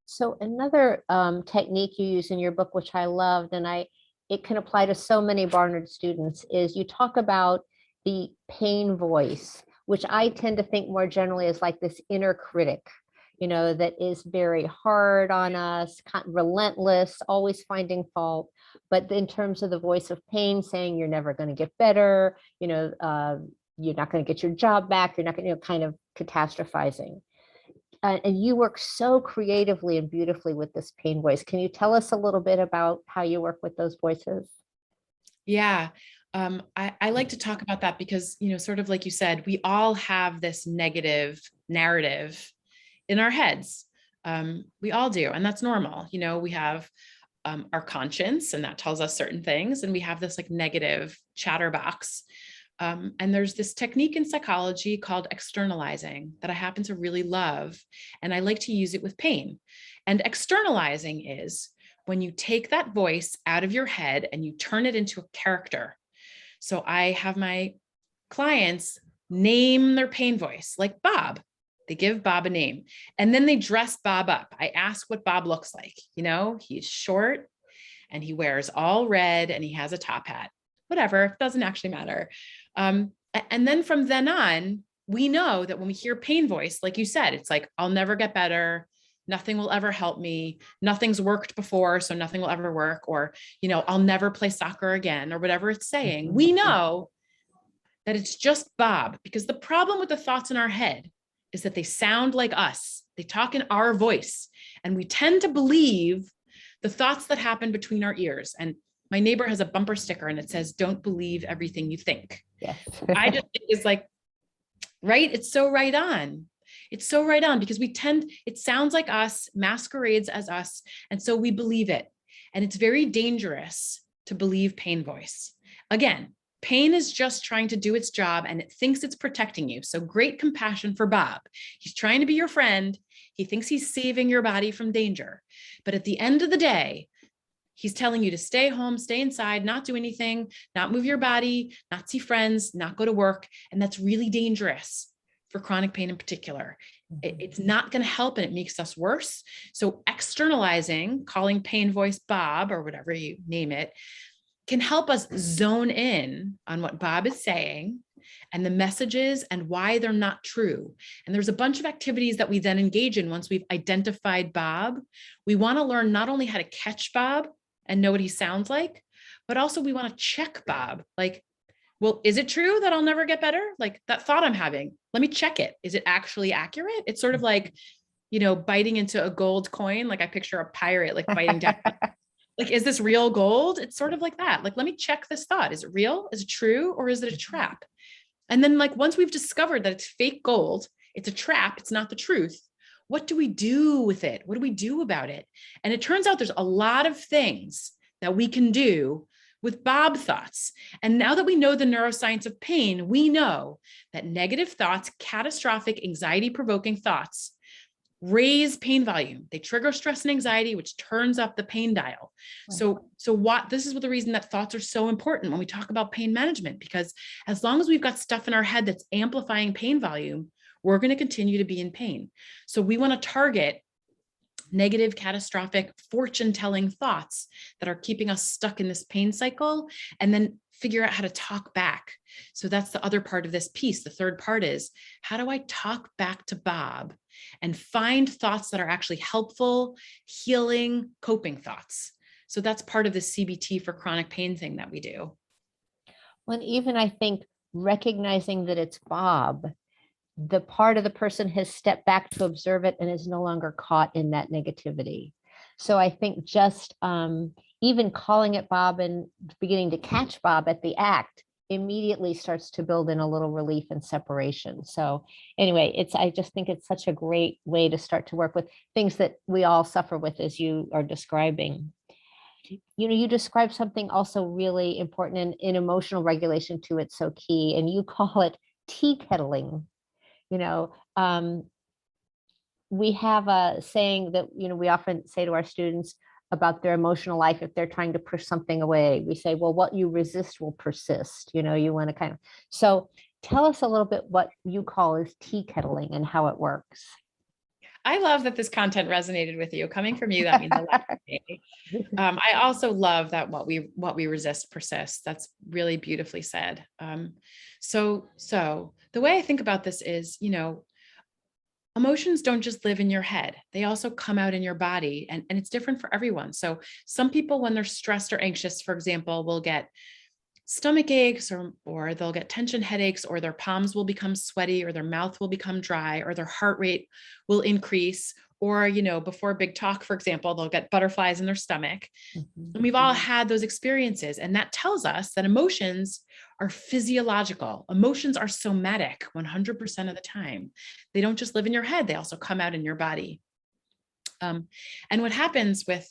So another technique you use in your book, which I loved, and it can apply to so many Barnard students, is you talk about the pain voice, which I tend to think more generally as like this inner critic, that is very hard on us, relentless, always finding fault. But in terms of the voice of pain saying you're never going to get better, you're not going to get your job back, you're not going to, kind of catastrophizing. And you work so creatively and beautifully with this pain voice. Can you tell us a little bit about how you work with those voices? Yeah. I like to talk about that because, sort of like you said, we all have this negative narrative in our heads. We all do. And that's normal. We have our conscience, and that tells us certain things. And we have this like negative chatterbox. And there's this technique in psychology called externalizing that I happen to really love. And I like to use it with pain. And externalizing is when you take that voice out of your head and you turn it into a character. So I have my clients name their pain voice, like Bob. They give Bob a name, and then they dress Bob up. I ask what Bob looks like. He's short and he wears all red and he has a top hat, whatever, doesn't actually matter. And then from then on, we know that when we hear pain voice, like you said, it's like, I'll never get better. Nothing will ever help me. Nothing's worked before, so nothing will ever work. Or, I'll never play soccer again, or whatever it's saying. We know that it's just Bob, because the problem with the thoughts in our head is that they sound like us. They talk in our voice, and we tend to believe the thoughts that happen between our ears. And my neighbor has a bumper sticker and it says, don't believe everything you think. Yes. I just think it's like, right? It's so right on. It's so right on because it sounds like us, masquerades as us. And so we believe it. And it's very dangerous to believe pain voice. Again, pain is just trying to do its job and it thinks it's protecting you. So great compassion for Bob. He's trying to be your friend. He thinks he's saving your body from danger. But at the end of the day, he's telling you to stay home, stay inside, not do anything, not move your body, not see friends, not go to work. And that's really dangerous for chronic pain in particular. It's not going to help and it makes us worse. So externalizing, calling pain voice Bob or whatever you name it, can help us zone in on what Bob is saying and the messages and why they're not true. And there's a bunch of activities that we then engage in once we've identified Bob. We want to learn not only how to catch Bob and know what he sounds like, but also we want to check Bob. Like, well, is it true that I'll never get better? Like that thought I'm having, let me check it. Is it actually accurate? It's sort of like, biting into a gold coin. Like I picture a pirate, like biting down. Like, is this real gold? It's sort of like that. Like, let me check this thought. Is it real? Is it true? Or is it a trap? And then like, once we've discovered that it's fake gold, it's a trap, it's not the truth. What do we do with it? What do we do about it? And it turns out there's a lot of things that we can do with Bob thoughts. And now that we know the neuroscience of pain, we know that negative thoughts, catastrophic anxiety-provoking thoughts, raise pain volume. They trigger stress and anxiety, which turns up the pain dial. Right. So this is the reason that thoughts are so important when we talk about pain management, because as long as we've got stuff in our head that's amplifying pain volume, we're going to continue to be in pain. So we want to target negative, catastrophic, fortune-telling thoughts that are keeping us stuck in this pain cycle, and then figure out how to talk back. So that's the other part of this piece. The third part is, how do I talk back to Bob and find thoughts that are actually helpful, healing, coping thoughts? So that's part of the CBT for chronic pain thing that we do. Well, and even I think recognizing that it's Bob, the part of the person has stepped back to observe it and is no longer caught in that negativity. So I think just even calling it Bob and beginning to catch Bob at the act immediately starts to build in a little relief and separation. So anyway, I just think it's such a great way to start to work with things that we all suffer with, as you are describing. You describe something also really important in emotional regulation too. It's so key. And you call it tea kettling. We have a saying that, we often say to our students about their emotional life. If they're trying to push something away, we say, well, what you resist will persist. You want to so tell us a little bit what you call is tea kettling and how it works. I love that this content resonated with you. Coming from you, that means a lot to me. I also love that what we resist persists. That's really beautifully said. So the way I think about this is, emotions don't just live in your head. They also come out in your body, and it's different for everyone. So some people, when they're stressed or anxious, for example, will get stomach aches or they'll get tension headaches, or their palms will become sweaty, or their mouth will become dry, or their heart rate will increase, or, before a big talk, for example, they'll get butterflies in their stomach. Mm-hmm. And we've all had those experiences. And that tells us that emotions are physiological. Emotions are somatic 100% of the time. They don't just live in your head. They also come out in your body. And what happens with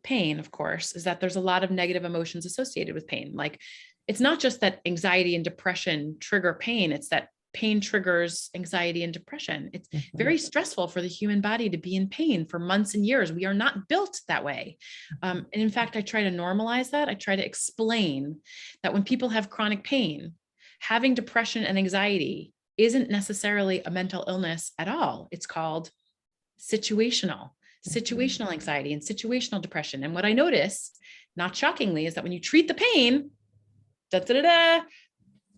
pain, of course, is that there's a lot of negative emotions associated with pain. Like, it's not just that anxiety and depression trigger pain, it's that pain triggers anxiety and depression. It's very stressful for the human body to be in pain for months and years. We are not built that way. And in fact, I try to normalize that. I try to explain that when people have chronic pain, having depression and anxiety isn't necessarily a mental illness at all. It's called situational anxiety and situational depression. And what I notice, not shockingly, is that when you treat the pain,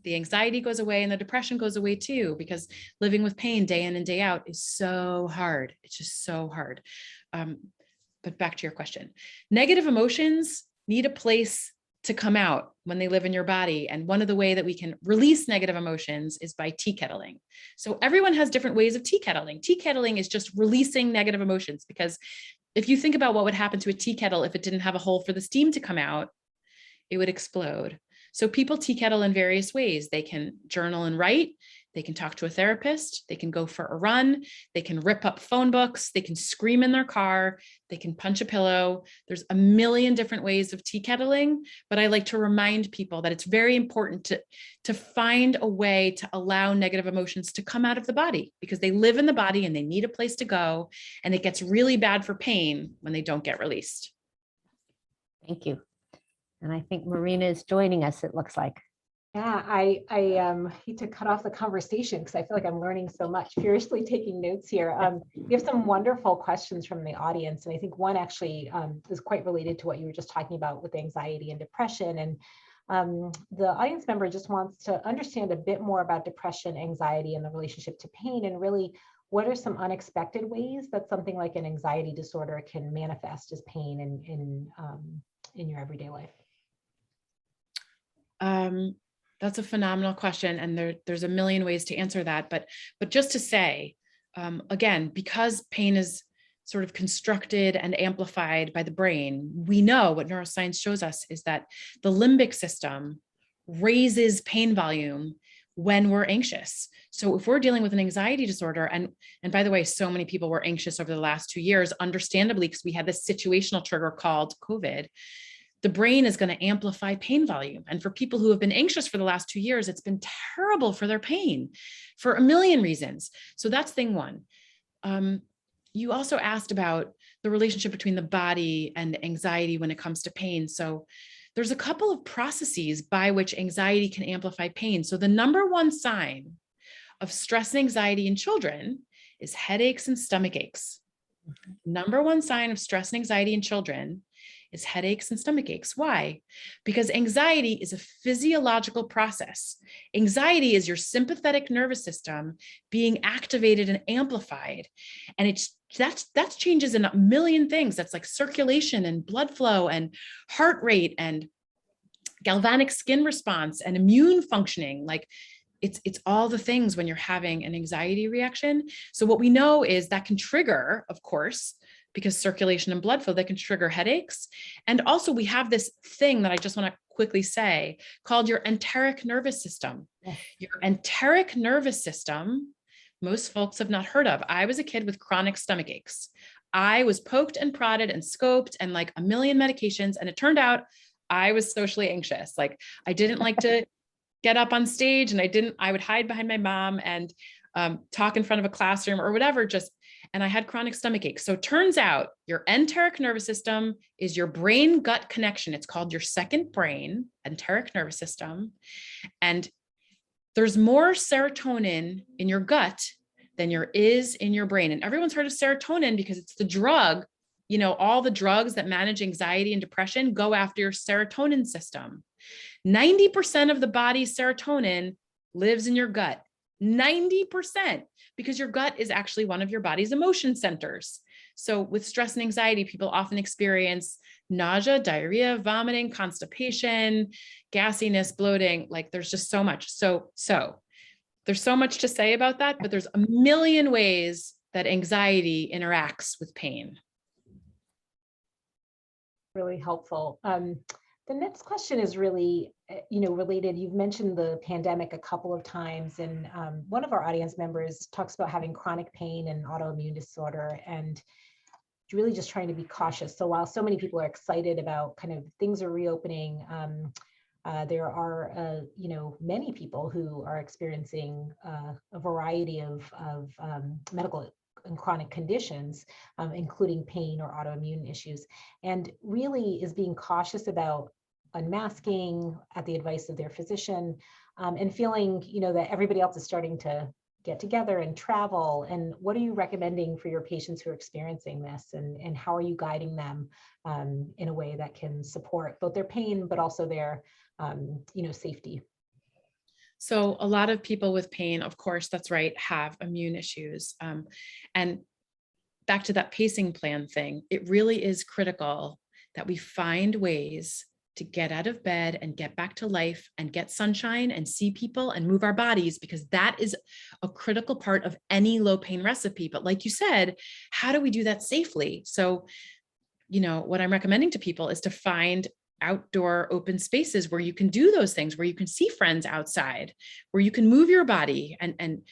the anxiety goes away and the depression goes away too, because living with pain day in and day out is so hard. It's just so hard. But back to your question, negative emotions need a place to come out when they live in your body. And one of the ways that we can release negative emotions is by tea kettling. So everyone has different ways of tea kettling. Tea kettling is just releasing negative emotions, because if you think about what would happen to a tea kettle if it didn't have a hole for the steam to come out, it would explode. So people tea kettle in various ways. They can journal and write. They can talk to a therapist. They can go for a run. They can rip up phone books. They can scream in their car. They can punch a pillow. There's a million different ways of tea kettling, but I like to remind people that it's very important to find a way to allow negative emotions to come out of the body, because they live in the body and they need a place to go. And it gets really bad for pain when they don't get released. Thank you. And I think Marina is joining us, it looks like. Yeah, I hate to cut off the conversation because I feel like I'm learning so much, furiously taking notes here. We have some wonderful questions from the audience, and I think one actually is quite related to what you were just talking about with anxiety and depression. And the audience member just wants to understand a bit more about depression, anxiety, and the relationship to pain, and really what are some unexpected ways that something like an anxiety disorder can manifest as pain in your everyday life? That's a phenomenal question. And there's a million ways to answer that. But just to say, again, because pain is sort of constructed and amplified by the brain, we know what neuroscience shows us is that the limbic system raises pain volume when we're anxious. So if we're dealing with an anxiety disorder, and by the way, so many people were anxious over the last 2 years, understandably, because we had this situational trigger called COVID, the brain is going to amplify pain volume. And for people who have been anxious for the last 2 years, it's been terrible for their pain for a million reasons. So that's thing one. You also asked about the relationship between the body and anxiety when it comes to pain. So there's a couple of processes by which anxiety can amplify pain. So the number one sign of stress and anxiety in children is headaches and stomach aches. Number one sign of stress and anxiety in children is headaches and stomach aches. Why? Because anxiety is a physiological process. Anxiety is your sympathetic nervous system being activated and amplified. And that changes in a million things. That's like circulation and blood flow and heart rate and galvanic skin response and immune functioning. Like it's all the things when you're having an anxiety reaction. So what we know is that can trigger, of course, because circulation and blood flow, that can trigger headaches. And also we have this thing that I just want to quickly say called your enteric nervous system. Your enteric nervous system, most folks have not heard of. I was a kid with chronic stomach aches. I was poked and prodded and scoped and like a million medications. And it turned out I was socially anxious. Like I didn't like to get up on stage, and I would hide behind my mom and talk in front of a classroom or whatever, and I had chronic stomach aches. So it turns out your enteric nervous system is your brain gut connection. It's called your second brain, enteric nervous system. And there's more serotonin in your gut than there is in your brain. And everyone's heard of serotonin because it's the drug, all the drugs that manage anxiety and depression go after your serotonin system. 90% of the body's serotonin lives in your gut. 90%, because your gut is actually one of your body's emotion centers. So with stress and anxiety, people often experience nausea, diarrhea, vomiting, constipation, gassiness, bloating. Like there's just so much. So there's so much to say about that, but there's a million ways that anxiety interacts with pain. Really helpful. The next question is really, related. You've mentioned the pandemic a couple of times, and one of our audience members talks about having chronic pain and autoimmune disorder, and really just trying to be cautious. So while so many people are excited about kind of things are reopening, there are, many people who are experiencing a variety of medical and chronic conditions, including pain or autoimmune issues, and really is being cautious about unmasking at the advice of their physician, and feeling, that everybody else is starting to get together and travel. And what are you recommending for your patients who are experiencing this, and how are you guiding them in a way that can support both their pain, but also their, safety? So a lot of people with pain, of course, that's right, have immune issues. And back to that pacing plan thing, it really is critical that we find ways to get out of bed and get back to life and get sunshine and see people and move our bodies, because that is a critical part of any low pain recipe. But like you said, how do we do that safely? So, what I'm recommending to people is to find outdoor open spaces where you can do those things, where you can see friends outside, where you can move your body. And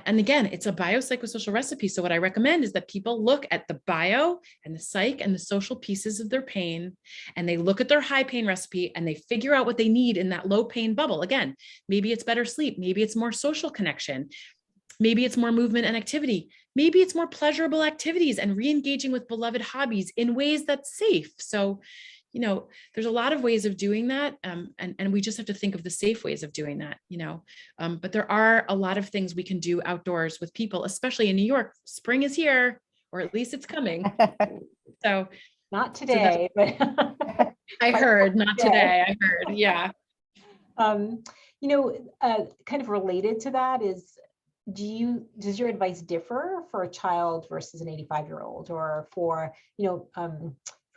again, it's a biopsychosocial recipe. So what I recommend is that people look at the bio and the psych and the social pieces of their pain, and they look at their high pain recipe and they figure out what they need in that low pain bubble. Again, maybe it's better sleep. Maybe it's more social connection. Maybe it's more movement and activity. Maybe it's more pleasurable activities and re-engaging with beloved hobbies in ways that's safe. So, there's a lot of ways of doing that. And we just have to think of the safe ways of doing that, but there are a lot of things we can do outdoors with people, especially in New York. Spring is here, or at least it's coming. So not today, but I heard not today. I heard, yeah. Kind of related to that is, does your advice differ for a child versus an 85-year-old, or for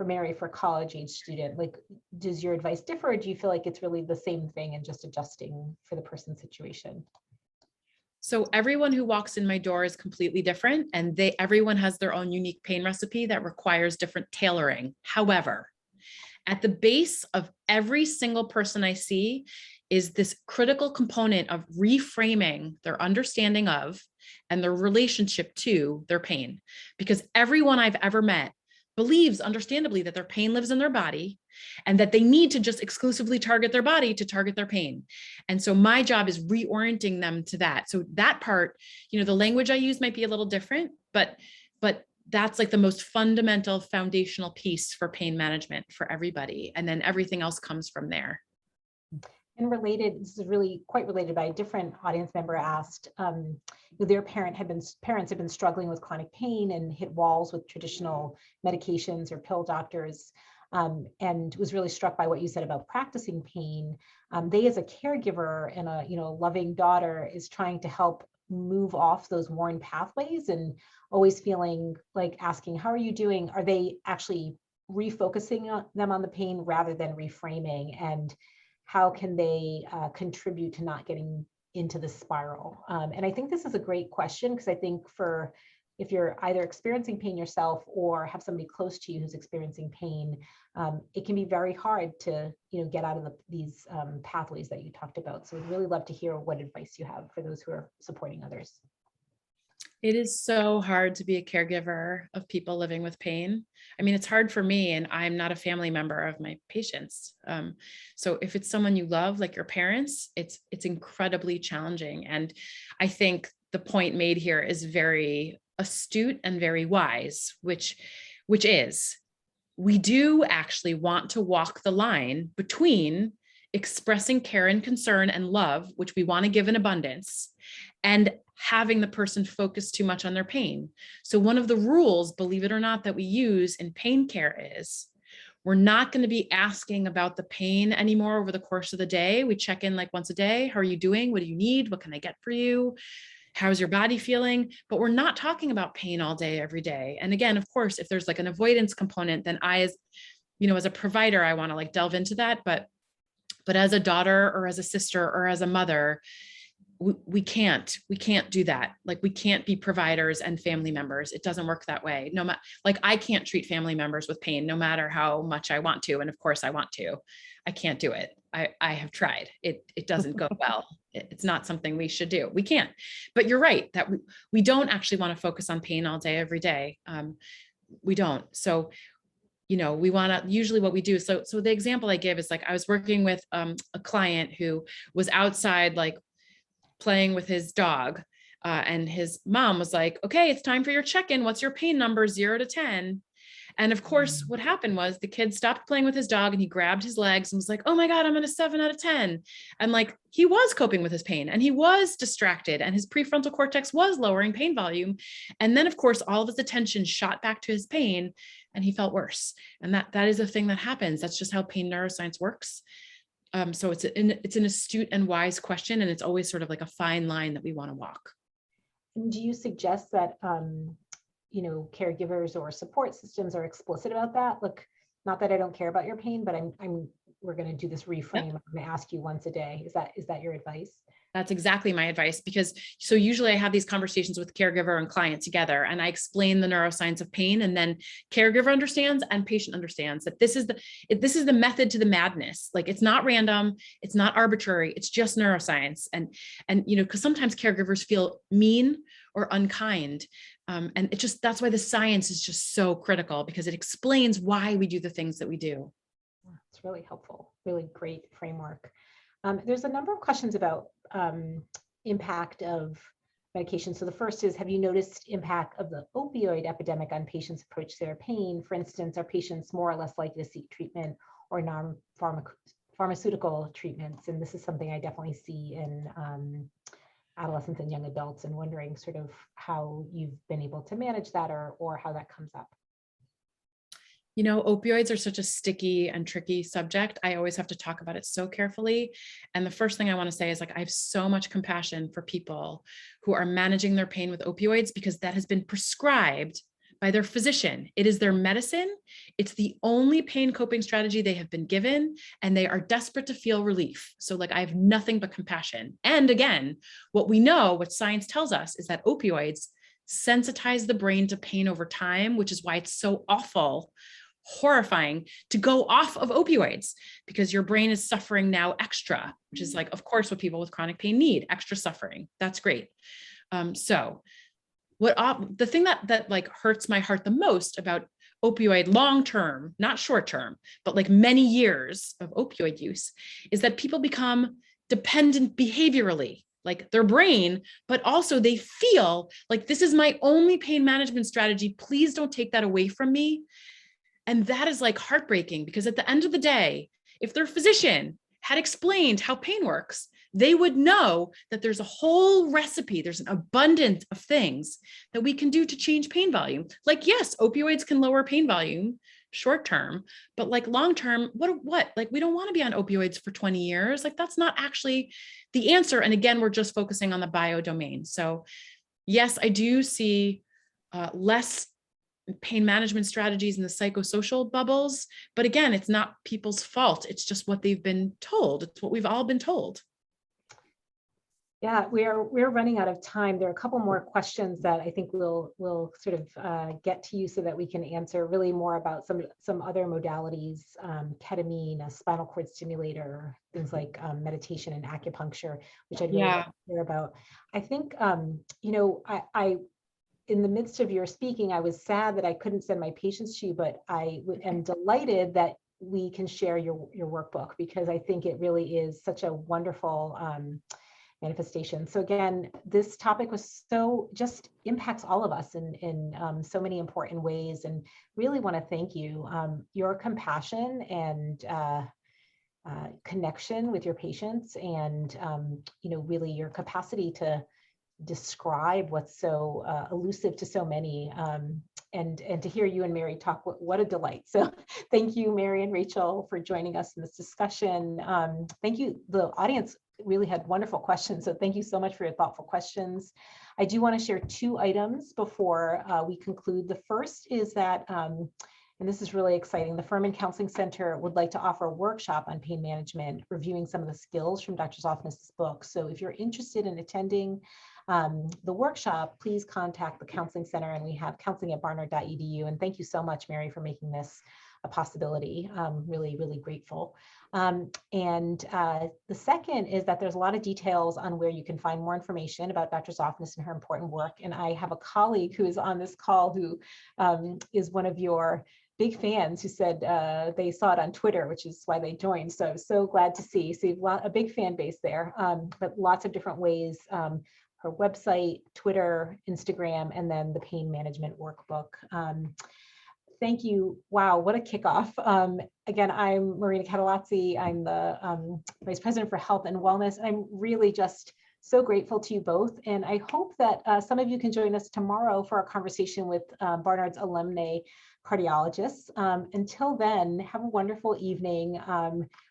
Mary, for a college age student? Like, does your advice differ, or do you feel like it's really the same thing and just adjusting for the person's situation? So everyone who walks in my door is completely different, and everyone has their own unique pain recipe that requires different tailoring. However, at the base of every single person I see is this critical component of reframing their understanding of and their relationship to their pain. Because everyone I've ever met believes, understandably, that their pain lives in their body and that they need to just exclusively target their body to target their pain. And so my job is reorienting them to that. So that part, the language I use might be a little different, but that's like the most fundamental foundational piece for pain management for everybody. And then everything else comes from there. And related, this is really quite related, by a different audience member asked, their parents had been struggling with chronic pain and hit walls with traditional medications or pill doctors, and was really struck by what you said about practicing pain. They, as a caregiver and a loving daughter, is trying to help move off those worn pathways, and always feeling like asking, how are you doing? Are they actually refocusing them on the pain rather than reframing? And how can they contribute to not getting into the spiral? And I think this is a great question, because I think if you're either experiencing pain yourself or have somebody close to you who's experiencing pain, it can be very hard to get out of these pathways that you talked about. So I'd really love to hear what advice you have for those who are supporting others. It is so hard to be a caregiver of people living with pain. I mean, it's hard for me, and I'm not a family member of my patients. So if it's someone you love, like your parents, it's incredibly challenging. And I think the point made here is very astute and very wise, which is, we do actually want to walk the line between expressing care and concern and love, which we want to give in abundance, and having the person focus too much on their pain. So one of the rules, believe it or not, that we use in pain care is, we're not going to be asking about the pain anymore over the course of the day. We check in like once a day. How are you doing? What do you need? What can I get for you? How's your body feeling? But we're not talking about pain all day, every day. And again, of course, if there's like an avoidance component, then I, as a provider, I want to like delve into that. But as a daughter or as a sister or as a mother, we can't do that. Like, we can't be providers and family members. It doesn't work that way. No matter, like, I can't treat family members with pain, no matter how much I want to. And of course I want to, I can't do it. I have tried. It doesn't go well. It's not something we should do. We can't, but you're right that we don't actually want to focus on pain all day, every day. We don't. So, we want to, usually what we do. So the example I give is, like, I was working with a client who was outside, like, playing with his dog, and his mom was like, okay, it's time for your check-in. What's your pain number, 0 to 10? And of course, what happened was the kid stopped playing with his dog and he grabbed his legs and was like, oh my God, I'm at a 7 out of 10. And like, he was coping with his pain and he was distracted and his prefrontal cortex was lowering pain volume. And then of course, all of his attention shot back to his pain and he felt worse. And that is a thing that happens. That's just how pain neuroscience works. So it's an astute and wise question. And it's always sort of like a fine line that we want to walk. And do you suggest that, caregivers or support systems are explicit about that? Look, not that I don't care about your pain, but I'm we're going to do this reframe. I'm going to ask you once a day. Is that your advice? That's exactly my advice, because so usually I have these conversations with caregiver and client together, and I explain the neuroscience of pain, and then caregiver understands and patient understands that this is the method to the madness. Like, it's not random, it's not arbitrary, it's just neuroscience. And because sometimes caregivers feel mean or unkind. And that's why the science is just so critical, because it explains why we do the things that we do. It's really helpful, really great framework. There's a number of questions about impact of medication. So the first is, have you noticed impact of the opioid epidemic on patients' approach to their pain? For instance, are patients more or less likely to seek treatment or non-pharmaceutical treatments? And this is something I definitely see in adolescents and young adults, and wondering sort of how you've been able to manage that, or how that comes up. Opioids are such a sticky and tricky subject. I always have to talk about it so carefully. And the first thing I want to say is, I have so much compassion for people who are managing their pain with opioids, because that has been prescribed by their physician. It is their medicine. It's the only pain coping strategy they have been given, and they are desperate to feel relief. So I have nothing but compassion. And again, what science tells us is that opioids sensitize the brain to pain over time, which is why it's so horrifying to go off of opioids, because your brain is suffering now extra, which is of course what people with chronic pain need, extra suffering. That's great. So the thing that hurts my heart the most about opioid long-term, not short-term, but many years of opioid use, is that people become dependent behaviorally, their brain, but also they feel like, this is my only pain management strategy. Please don't take that away from me. And that is heartbreaking, because at the end of the day, if their physician had explained how pain works, they would know that there's a whole recipe, there's an abundance of things that we can do to change pain volume. Yes, opioids can lower pain volume short term, but long term, what? We don't want to be on opioids for 20 years. That's not actually the answer. And again, we're just focusing on the bio domain. So yes, I do see less pain management strategies in the psychosocial bubbles. But again, it's not people's fault. It's just what they've been told. It's what we've all been told. Yeah, we're running out of time. There are a couple more questions that I think we'll sort of get to you, so that we can answer really more about some other modalities, ketamine, a spinal cord stimulator, things like meditation and acupuncture, which I'd really like to hear about. I think, I in the midst of your speaking, I was sad that I couldn't send my patients to you, but I am delighted that we can share your workbook, because I think it really is such a wonderful manifestation. So again, this topic just impacts all of us in so many important ways, and really want to thank you. Your compassion and connection with your patients, and really your capacity to describe what's so elusive to so many, and to hear you and Mary talk, what a delight. So thank you, Mary and Rachel, for joining us in this discussion. Thank you. The audience really had wonderful questions, so thank you so much for your thoughtful questions. I do want to share two items before we conclude. The first is that, and this is really exciting, the Furman Counseling Center would like to offer a workshop on pain management, reviewing some of the skills from Dr. Zoffness' book. So if you're interested in attending the workshop, please contact the Counseling Center, and we have counseling@barnard.edu. And thank you so much, Mary, for making this a possibility. Really, really grateful. The second is that there's a lot of details on where you can find more information about Dr. Zoffness and her important work. And I have a colleague who is on this call who is one of your big fans, who said they saw it on Twitter, which is why they joined. So glad to see. So you've got a big fan base there, but lots of different ways. Her website, Twitter, Instagram, and then the pain management workbook. Thank you. Wow, what a kickoff. Again, I'm Marina Catalazzi. I'm the Vice President for Health and Wellness. I'm really just so grateful to you both. And I hope that some of you can join us tomorrow for our conversation with Barnard's alumni cardiologists. Until then, have a wonderful evening.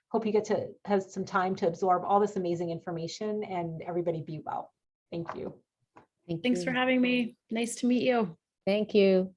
Hope you get to have some time to absorb all this amazing information, and everybody be well. Thank you. Thanks for having me. Nice to meet you. Thank you.